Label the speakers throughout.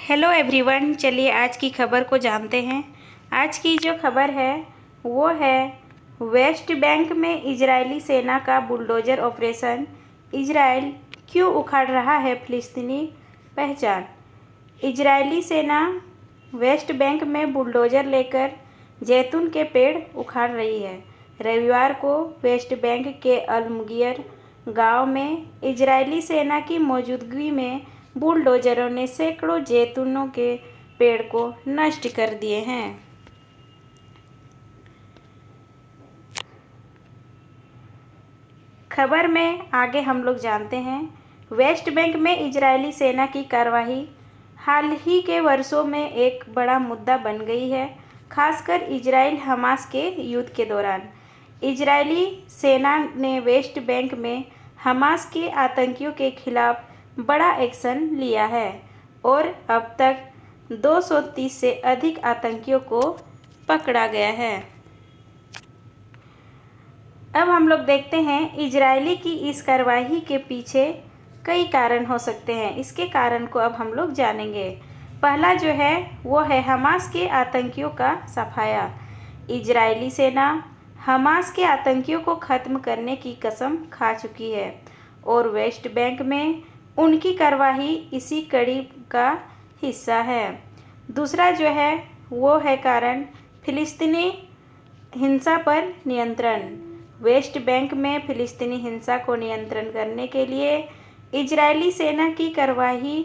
Speaker 1: Hello everyone, चलिए आज की खबर को जानते हैं। आज की जो खबर है वो है वेस्ट बैंक में इजरायली सेना का बुलडोजर ऑपरेशन। इजराइल क्यों उखाड़ रहा है फिलिस्तीनी पहचान। इजरायली सेना वेस्ट बैंक में बुलडोजर लेकर जैतून के पेड़ उखाड़ रही है। रविवार को वेस्ट बैंक के अल-मुगियर गांव में इजरायली सेना की मौजूदगी में बुलडोजरों ने सैकड़ों जैतूनों के पेड़ को नष्ट कर दिए हैं। खबर में आगे हम लोग जानते हैं, वेस्ट बैंक में इजरायली सेना की कार्रवाई हाल ही के वर्षों में एक बड़ा मुद्दा बन गई है, खासकर इजराइल हमास के युद्ध के दौरान। इजरायली सेना ने वेस्ट बैंक में हमास के आतंकियों के खिलाफ बड़ा एक्शन लिया है और अब तक 230 से अधिक आतंकियों को पकड़ा गया है। अब हम लोग देखते हैं इजरायली की इस कार्रवाई के पीछे कई कारण हो सकते हैं। इसके कारण को अब हम लोग जानेंगे। पहला जो है वो है हमास के आतंकियों का सफाया। इजरायली सेना हमास के आतंकियों को ख़त्म करने की कसम खा चुकी है और वेस्ट बैंक में उनकी कार्रवाई इसी कड़ी का हिस्सा है। दूसरा जो है वो है कारण फिलिस्तीनी हिंसा पर नियंत्रण। वेस्ट बैंक में फिलिस्तीनी हिंसा को नियंत्रण करने के लिए इजरायली सेना की कार्रवाई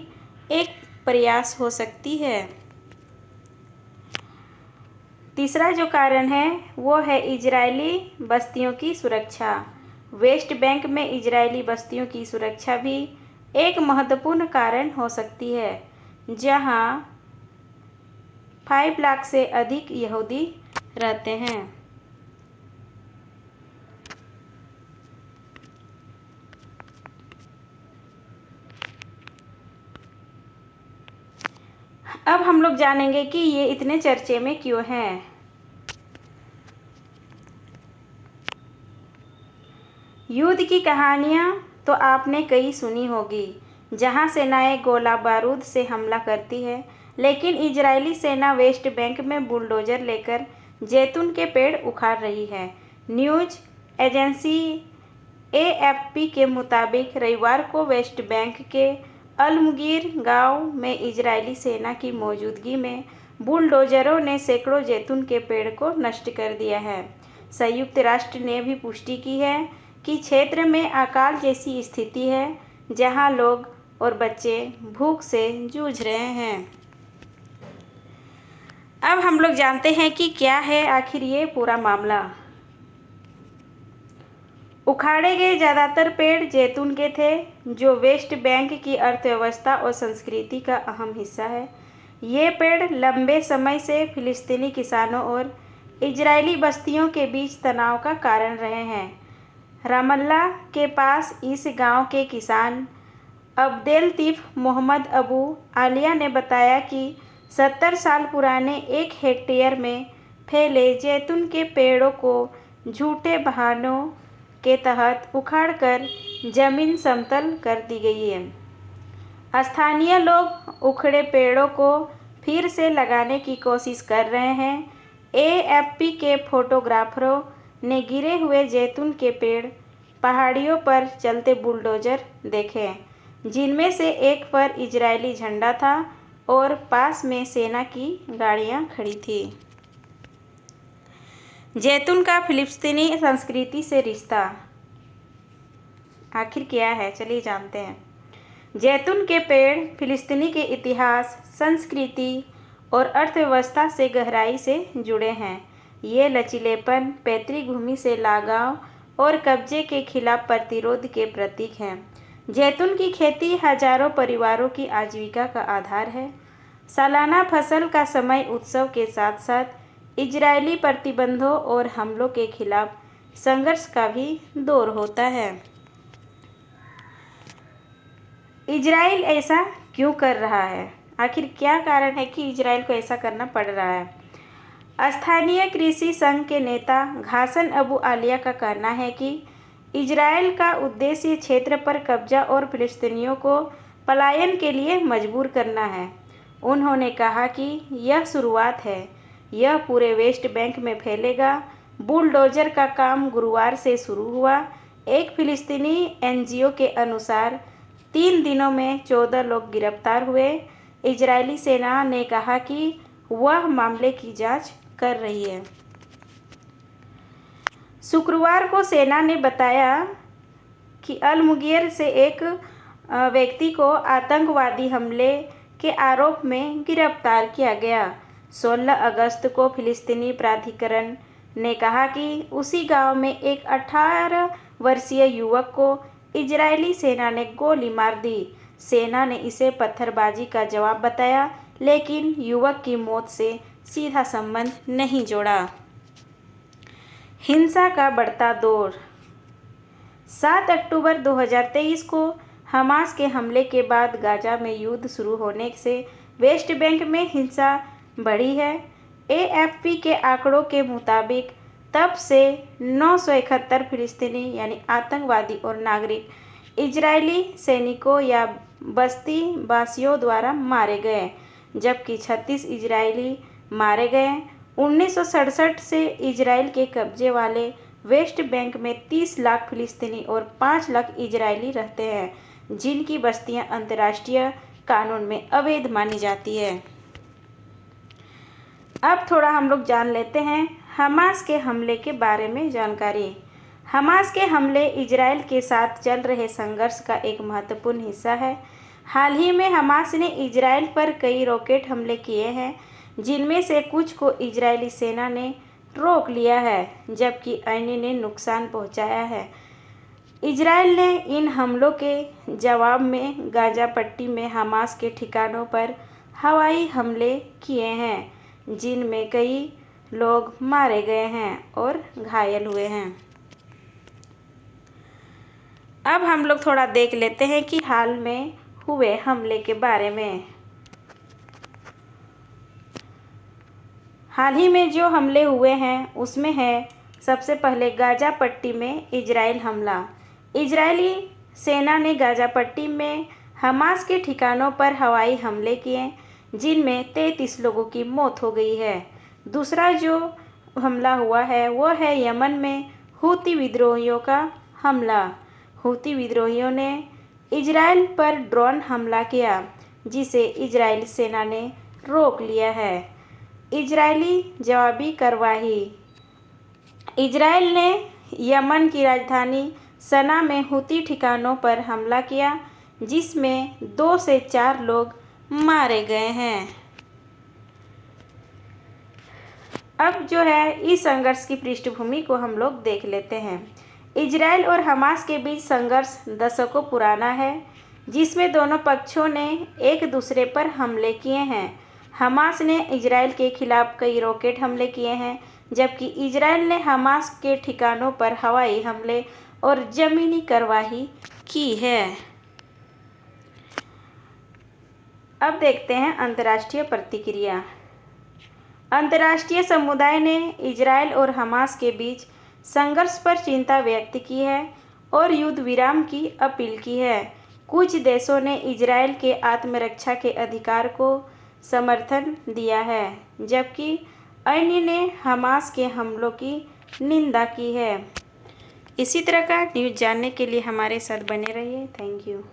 Speaker 1: एक प्रयास हो सकती है। तीसरा जो कारण है वो है इजरायली बस्तियों की सुरक्षा। वेस्ट बैंक में इजरायली बस्तियों की सुरक्षा भी एक महत्वपूर्ण कारण हो सकती है, जहां 5 लाख से अधिक यहूदी रहते हैं। अब हम लोग जानेंगे कि ये इतने चर्चे में क्यों हैं। युद्ध की कहानियाँ तो आपने कई सुनी होगी, जहां सेनाएं गोला बारूद से हमला करती है, लेकिन इजरायली सेना वेस्ट बैंक में बुलडोजर लेकर जैतून के पेड़ उखाड़ रही है। न्यूज़ एजेंसी एएफपी के मुताबिक रविवार को वेस्ट बैंक के अल-मुगीर गांव में इजरायली सेना की मौजूदगी में बुलडोजरों ने सैकड़ों जैतून के पेड़ को नष्ट कर दिया है। संयुक्त राष्ट्र ने भी पुष्टि की है कि क्षेत्र में अकाल जैसी स्थिति है, जहां लोग और बच्चे भूख से जूझ रहे हैं। अब हम लोग जानते हैं कि क्या है आखिर ये पूरा मामला। उखाड़े गए ज़्यादातर पेड़ जैतून के थे, जो वेस्ट बैंक की अर्थव्यवस्था और संस्कृति का अहम हिस्सा है। ये पेड़ लंबे समय से फिलिस्तीनी किसानों और इजरायली बस्तियों के बीच तनाव का कारण रहे हैं। रामल्ला के पास इस गांव के किसान अब्देलतीफ मोहम्मद अबू आलिया ने बताया कि 70 साल पुराने 1 हेक्टेयर में फैले जैतून के पेड़ों को झूठे बहानों के तहत उखाड़कर जमीन समतल कर दी गई है। स्थानीय लोग उखड़े पेड़ों को फिर से लगाने की कोशिश कर रहे हैं। एएफपी के फोटोग्राफरों ने गिरे हुए जैतून के पेड़, पहाड़ियों पर चलते बुलडोजर देखे, जिनमें से एक पर इजरायली झंडा था और पास में सेना की गाड़ियां खड़ी थी। जैतून का फिलिस्तीनी संस्कृति से रिश्ता आखिर क्या है, चलिए जानते हैं। जैतून के पेड़ फिलिस्तीनी के इतिहास, संस्कृति और अर्थव्यवस्था से गहराई से जुड़े हैं। ये लचीलेपन, पैतृक भूमि से लगाव और कब्जे के खिलाफ प्रतिरोध के प्रतीक हैं। जैतून की खेती हजारों परिवारों की आजीविका का आधार है। सालाना फसल का समय उत्सव के साथ साथ इजरायली प्रतिबंधों और हमलों के खिलाफ संघर्ष का भी दौर होता है। इजराइल ऐसा क्यों कर रहा है? आखिर क्या कारण है कि इजराइल को ऐसा करना पड़ रहा है? स्थानीय कृषि संघ के नेता घासन अबू आलिया का कहना है कि इजराइल का उद्देश्य क्षेत्र पर कब्जा और फिलिस्तीनियों को पलायन के लिए मजबूर करना है। उन्होंने कहा कि यह शुरुआत है, यह पूरे वेस्ट बैंक में फैलेगा। बुलडोजर का काम गुरुवार से शुरू हुआ। एक फिलिस्तीनी एनजीओ के अनुसार 3 दिनों में 14 लोग गिरफ्तार हुए। इजरायली सेना ने कहा कि वह मामले की जांच कर रही है। शुक्रवार को सेना ने बताया कि अल-मुगैर से एक व्यक्ति को आतंकवादी हमले के आरोप में गिरफ्तार किया गया। 16 अगस्त को फिलिस्तीनी प्राधिकरण ने कहा कि उसी गांव में एक 18 वर्षीय युवक को इजरायली सेना ने गोली मार दी। सेना ने इसे पत्थरबाजी का जवाब बताया, लेकिन युवक की मौत से सीधा संबंध नहीं जोड़ा। हिंसा का बढ़ता दौर। 7 अक्टूबर 2023 को हमास के हमले के बाद गाजा में युद्ध शुरू होने से वेस्ट बैंक में हिंसा बढ़ी है। एएफपी के आंकड़ों के मुताबिक तब से 971 फिलिस्तीनी यानी आतंकवादी और नागरिक इजरायली सैनिकों या बस्ती वासियों द्वारा मारे गए, जबकि 36 इजरायली मारे गए। 1967 से इजराइल के कब्जे वाले वेस्ट बैंक में 30 लाख फिलिस्तीनी और 5 लाख इजरायली रहते हैं, जिनकी बस्तियां अंतर्राष्ट्रीय कानून में अवैध मानी जाती है। अब थोड़ा हम लोग जान लेते हैं हमास के हमले के बारे में जानकारी। हमास के हमले इजराइल के साथ चल रहे संघर्ष का एक महत्वपूर्ण हिस्सा है। हाल ही में हमास ने इजराइल पर कई रॉकेट हमले किए हैं, जिनमें से कुछ को इजरायली सेना ने रोक लिया है, जबकि अन्य ने नुकसान पहुंचाया है। इजराइल ने इन हमलों के जवाब में गाजा पट्टी में हमास के ठिकानों पर हवाई हमले किए हैं, जिनमें कई लोग मारे गए हैं और घायल हुए हैं। अब हम लोग थोड़ा देख लेते हैं कि हाल में हुए हमले के बारे में। हाल ही में जो हमले हुए हैं उसमें है सबसे पहले गाजा पट्टी में इजराइल हमला। इजरायली सेना ने गाजा पट्टी में हमास के ठिकानों पर हवाई हमले किए, जिनमें 33 लोगों की मौत हो गई है। दूसरा जो हमला हुआ है वो है यमन में हूती विद्रोहियों का हमला। हूती विद्रोहियों ने इजराइल पर ड्रोन हमला किया, जिसे इजरायली सेना ने रोक लिया है। इजरायली जवाबी कार्रवाई। इजराइल ने यमन की राजधानी सना में हूती ठिकानों पर हमला किया, जिसमें 2 से 4 लोग मारे गए हैं। अब जो है इस संघर्ष की पृष्ठभूमि को हम लोग देख लेते हैं। इजराइल और हमास के बीच संघर्ष दशकों पुराना है, जिसमें दोनों पक्षों ने एक दूसरे पर हमले किए हैं। हमास ने इजराइल के खिलाफ कई रॉकेट हमले किए हैं, जबकि इजराइल ने हमास के ठिकानों पर हवाई हमले और ज़मीनी कार्रवाई की है। अब देखते हैं अंतर्राष्ट्रीय प्रतिक्रिया। अंतर्राष्ट्रीय समुदाय ने इजराइल और हमास के बीच संघर्ष पर चिंता व्यक्त की है और युद्ध विराम की अपील की है। कुछ देशों ने इजराइल के आत्मरक्षा के अधिकार को समर्थन दिया है, जबकि अन्य ने हमास के हमलों की निंदा की है। इसी तरह का न्यूज़ जानने के लिए हमारे साथ बने रहिए। Thank you.